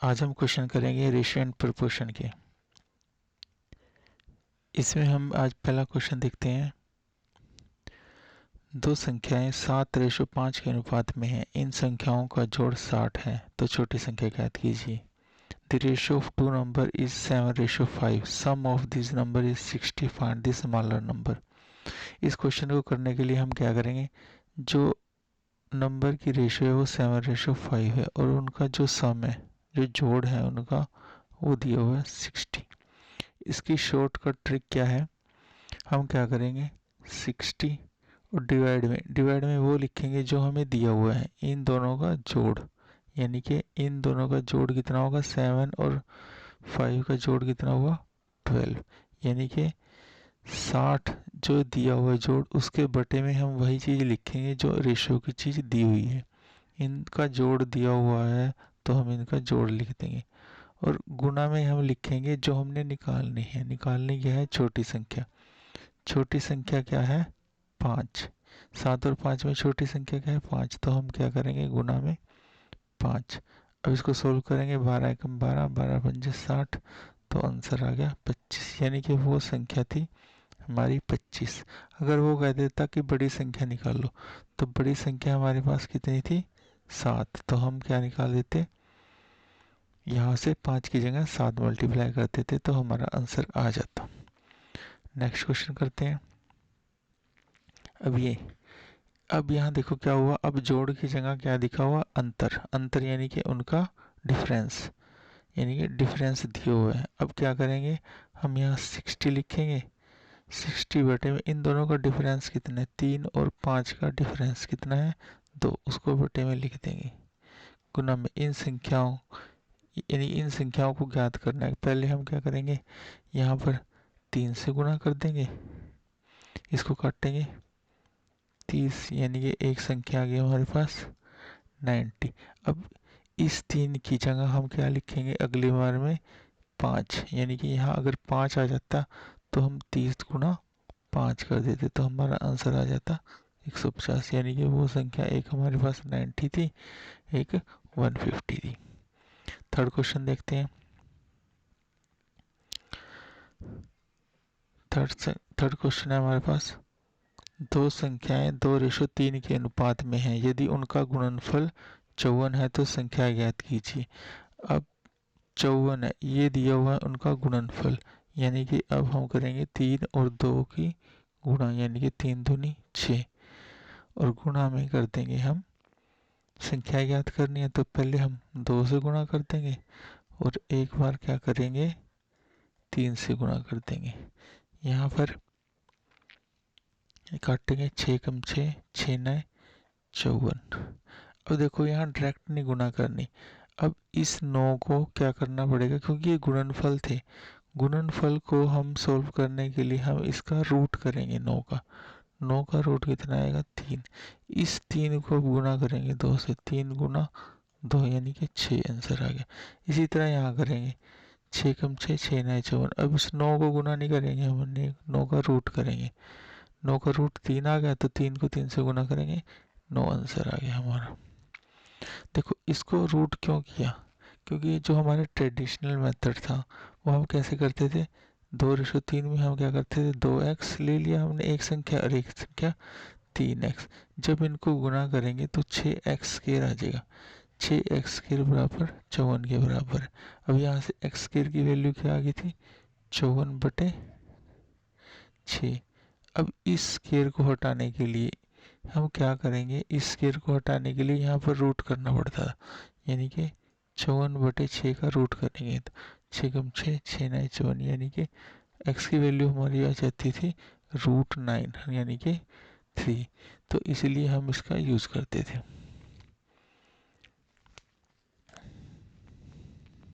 आज हम क्वेश्चन करेंगे रेशियो एंड प्रोपोर्शन के। इसमें हम आज पहला क्वेश्चन देखते हैं। दो संख्याएं 7:5 के अनुपात में हैं। इन संख्याओं का जोड़ 60 है, तो छोटी संख्या ज्ञात कीजिए। The ratio of two number is 7:5। Sum of this number is 60। Find the smaller number. इस क्वेश्चन को करने के लिए हम क्या करेंगे, जो नंबर की रेशियो है वो 7:5 है और उनका जो सम है, जो जोड़ है उनका, वो दिया हुआ है 60। इसकी शॉर्टकट ट्रिक क्या है, हम क्या करेंगे 60 और डिवाइड में वो लिखेंगे जो हमें दिया हुआ है, इन दोनों का जोड़। यानी कि इन दोनों का जोड़ कितना होगा, 7 और 5 का जोड़ कितना हुआ 12। यानी कि 60 जो दिया हुआ है जोड़, उसके बटे में हम वही चीज़ लिखेंगे जो रेशियो की चीज़ दी हुई है। इनका जोड़ दिया हुआ है तो हम इनका जोड़ लिख देंगे और गुना में हम लिखेंगे जो हमने निकालनी है। निकालनी क्या है, छोटी संख्या। छोटी संख्या क्या है 5। 7 और 5 में छोटी संख्या क्या है 5, तो हम क्या करेंगे गुना में 5। अब इसको सोल्व करेंगे, 12 एकम 12, 12 पंजे 60, तो आंसर आ गया 25। यानी कि वो संख्या थी हमारी 25। अगर वो कह देता कि बड़ी संख्या निकाल लो, तो बड़ी संख्या हमारे पास कितनी थी 7, तो हम क्या निकाल देते, यहाँ से 5 की जगह 7 मल्टीप्लाई कर देते तो हमारा आंसर आ जाता। नेक्स्ट क्वेश्चन करते हैं। अब यहाँ देखो क्या हुआ, अब जोड़ की जगह क्या दिखा हुआ, अंतर यानी कि उनका डिफरेंस, यानी कि डिफरेंस दिए हुए हैं। अब क्या करेंगे, हम यहाँ 60 लिखेंगे। 60 बटे में इन दोनों का डिफरेंस कितना है, 3 और 5 का डिफरेंस कितना है 2, उसको बटे में लिख देंगे। गुना में इन संख्याओं, यानी इन संख्याओं को ज्ञात करना है। पहले हम क्या करेंगे, यहाँ पर 3 से गुना कर देंगे, इसको काटेंगे 30, यानी कि एक संख्या आ गई हमारे पास 90। अब इस 3 की जगह हम क्या लिखेंगे अगली बार में 5, यानी कि यहाँ अगर 5 आ जाता तो हम 30 गुना 5 कर देते तो हमारा आंसर आ जाता 150। यानी कि वो संख्या एक हमारे पास 90 थी, एक 150 थी। थर्ड क्वेश्चन देखते हैं। थर्ड क्वेश्चन है हमारे पास, दो संख्याएं 2:3 के अनुपात में हैं। यदि उनका गुणनफल 54 है तो संख्या ज्ञात कीजिए। अब 54 है, ये दिया हुआ है उनका गुणनफल, यानी कि अब हम करेंगे 3 और 2 की गुणा, यानी कि 3 दूनी 6 और गुणा में कर देंगे हम, संख्या ज्ञात करनी है तो पहले हम 2 से गुणा कर देंगे और एक बार क्या करेंगे 3 से गुणा कर देंगे। यहाँ पर काटेंगे 6 कम 6, 6 9 54। अब देखो यहाँ डायरेक्ट नहीं गुना करनी, अब इस 9 को क्या करना पड़ेगा, क्योंकि ये गुणनफल थे। गुणनफल को हम सोल्व करने के लिए हम इसका रूट करेंगे 9 का। 9 का रूट कितना आएगा 3। इस 3 को गुना करेंगे 2 से, 3 गुना 2 यानी कि 6, आंसर आ गया। इसी तरह यहाँ करेंगे 6 कम 6, 6 9 54। अब इस 9 को गुना नहीं करेंगे, हम 9 का रूट करेंगे। 9 का रूट 3 आ गया तो 3 को 3 से गुना करेंगे, 9 आंसर आ गया हमारा। देखो इसको रूट क्यों किया, क्योंकि जो हमारे ट्रेडिशनल मेथड था वो हम कैसे करते थे, 2:3 में हम क्या करते थे, 2x ले लिया हमने एक संख्या और एक संख्या 3x। जब इनको गुना करेंगे तो 6x² आ जाएगा। 6x² बराबर 54 के बराबर है। अब यहाँ से x² की वैल्यू क्या आ गई थी 54 बटे 6। अब इस स्केयर को हटाने के लिए हम क्या करेंगे, इस स्केयर को हटाने के लिए यहाँ पर रूट करना पड़ता था, यानी कि 54 बटे 6 का रूट करेंगे तो 6 कम 6, 6 9 54, यानी कि x की वैल्यू हमारी आ जाती थी √9 यानी कि 3। तो इसलिए हम इसका यूज़ करते थे।